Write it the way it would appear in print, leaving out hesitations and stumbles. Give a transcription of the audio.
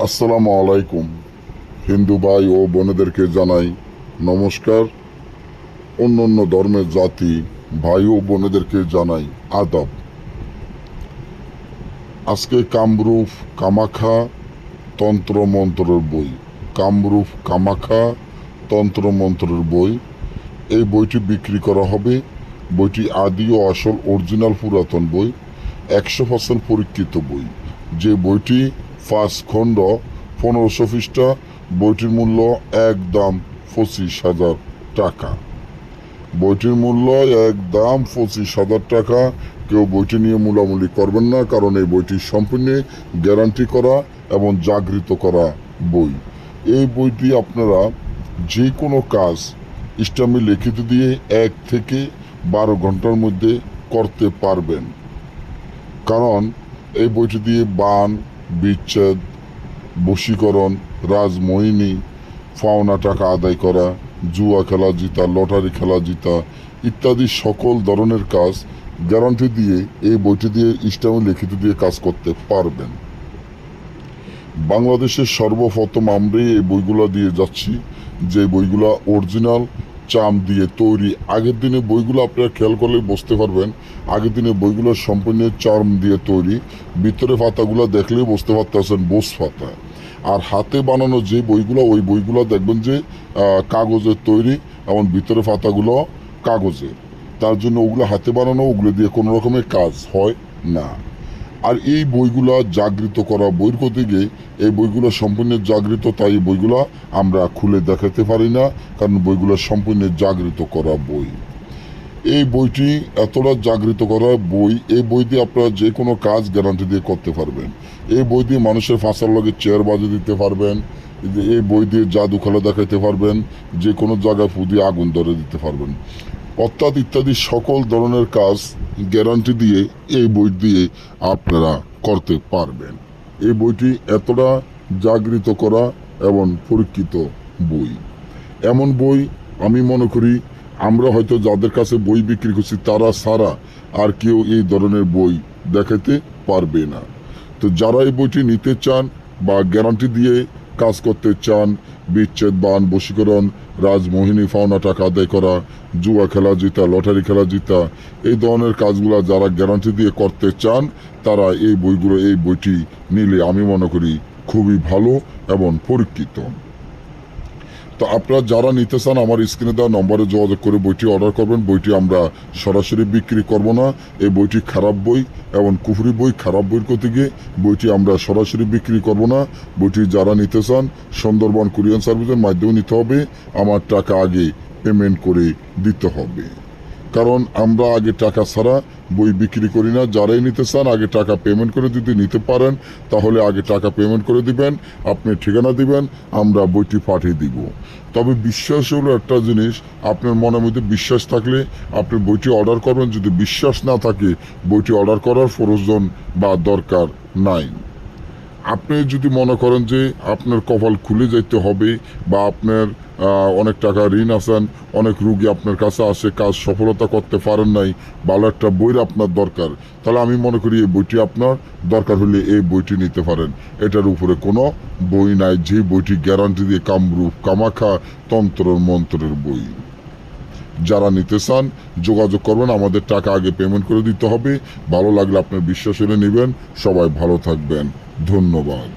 আসসালামু আলাইকুম। হিন্দু ভাই ও বোনেদেরকে জানাই নমস্কার। অন্য অন্য ধর্মের জাতি ভাই ও বোনেদেরকে জানাই আদাব। আজকে কামরূপ কামাখ্যা তন্ত্র মন্ত্রের বই, কামরূপ কামাখ্যা তন্ত্র মন্ত্রের বই, এই বইটি বিক্রি করা হবে। বইটি আদি ও আসল অরিজিনাল পুরাতন বই, 100% পরীক্ষিত বই। যে বইটি 5 খণ্ড, 1500 পৃষ্ঠা। বইটির মূল্য একদম 25,000 টাকা। বইটির মূল্য একদম 25,000 টাকা। কেউ বইটি নিয়ে মূলামূলি করবেন না, কারণ এই বইটি সম্পূর্ণ গ্যারান্টি করা এবং জাগৃত করা বই। এই বইটি আপনারা যে কোনো কাজ ইসলামী লিখিত দিয়ে 1 থেকে 12 ঘন্টার মধ্যে করতে পারবেন। কারণ এই বইটি দিয়ে বান, বিচ্ছেদ, বশীকরণ, রাজমোহিনী, পাওনা টাকা আদায় করা, জুয়া খেলা জিতা, লটারি খেলা জিতা ইত্যাদি সকল ধরনের কাজ গ্যারান্টি দিয়ে এই বইটি দিয়ে ইসলামী লিখিত দিয়ে কাজ করতে পারবেন। বাংলাদেশের সর্বপ্রথম আমরা এই বইগুলো দিয়ে যাচ্ছি, যে বইগুলো অরিজিনাল চাম দিয়ে তৈরি। আগের দিনে বইগুলো আপনারা খেয়াল করলে বুঝতে পারবেন, আগের দিনে বইগুলো সম্পূর্ণ চাম দিয়ে তৈরি। ভিতরে পাতাগুলো দেখলেই বুঝতে পারতেছেন বোস পাতা। আর হাতে বানানো যে বইগুলো, ওই বইগুলো দেখবেন যে কাগজের তৈরি এবং ভিতরে পাতাগুলো কাগজের। তার জন্য ওগুলো হাতে বানানো, ওগুলো দিয়ে কোনো রকমের কাজ হয় না। আর এই বইগুলো জাগৃত করা বইয়ের করতে গিয়ে এই বইগুলো সম্পূর্ণ জাগৃত, তাই এই বইগুলো আমরা খুলে দেখাতে পারি না, কারণ বইগুলো সম্পূর্ণ জাগৃত করা বই। এই বইটি এতটা জাগৃত করা বই, এই বই দিয়ে আপনারা যে কোনো কাজ গ্যারান্টি দিয়ে করতে পারবেন। এই বই দিয়ে মানুষের ফাঁসার লগে চেয়ার বাজিয়ে দিতে পারবেন। এই বই দিয়ে জাদু খেলা দেখাইতে পারবেন, যে কোনো জায়গায় ফু দিয়ে আগুন ধরে দিতে পারবেন, অর্থাৎ ইত্যাদি সকল ধরনের কাজ গ্যারান্টি দিয়ে এই বই দিয়ে আপনারা করতে পারবেন। এই বইটি এতটা জাগৃত করা এবং পরীক্ষিত বই। এমন বই আমি মনে করি আমরা হয়তো যাদের কাছে বই বিক্রি করছি তারা ছাড়া আর কেউ এই ধরনের বই দেখাতে পারবে না। তো যারা এই বইটি নিতে চান বা গ্যারান্টি দিয়ে কাজ করতে চান, বিচ্ছেদ, বান, বশীকরণ, রাজমোহিনী, পাওনা টাকা আদায় করা, জুয়া খেলা জিতা, লটারি খেলা জিতা, এই ধরনের কাজগুলো যারা গ্যারান্টি দিয়ে করতে চান তারা এই বইটি নিলে আমি মনে করি খুবই ভালো এবং পরীক্ষিত। তো আপনারা যারা নিতে চান আমার স্ক্রিনে দেওয়া নম্বরে যোগাযোগ করে বইটি অর্ডার করবেন। বইটি আমরা সরাসরি বিক্রি করব না। এই বইটি খারাপ বই এবং কুফরি বই। খারাপ বইয়ের করতে গিয়ে বইটি আমরা সরাসরি বিক্রি করব না। বইটি যারা নিতে চান সুন্দরবন কুরিয়ার সার্ভিসের মাধ্যমে নিতে হবে। আমার টাকা আগে পেমেন্ট করে দিতে হবে, কারণ আমরা আগে টাকা ছাড়া বই বিক্রি করি না। যারাই নিতে চান আগে টাকা পেমেন্ট করে যদি নিতে পারেন তাহলে আগে টাকা পেমেন্ট করে দিবেন, আপনি ঠিকানা দিবেন, আমরা বইটি পাঠিয়ে দিব। তবে বিশ্বাস হলো একটা জিনিস, আপনার মনের মধ্যে বিশ্বাস থাকলে আপনি বইটি অর্ডার করবেন। যদি বিশ্বাস না থাকে বইটি অর্ডার করার প্রয়োজন বা দরকার নাই। আপনি যদি মনে করেন যে আপনার কপাল খুলে যেতে হবে বা আপনার অনেক টাকা ঋণ আছেন, অনেক রুগী আপনার কাছে আসে, কাজ সফলতা করতে পারেন নাই, ভালো একটা বইয়ের আপনার দরকার, তাহলে আমি মনে করি এই বইটি আপনার দরকার হলে এই বইটি নিতে পারেন। এটার উপরে কোনো বই নাই যে বইটি গ্যারান্টি দিয়ে কামরূপ কামাখ্যা তন্ত্র মন্ত্রের বই। যারা নিতে চান যোগাযোগ করবেন, আমাদের টাকা আগে পেমেন্ট করে দিতে হবে। ভালো লাগলে আপনার বিশ্বাস এনে নেবেন। সবাই ভালো থাকবেন, ধন্যবাদ।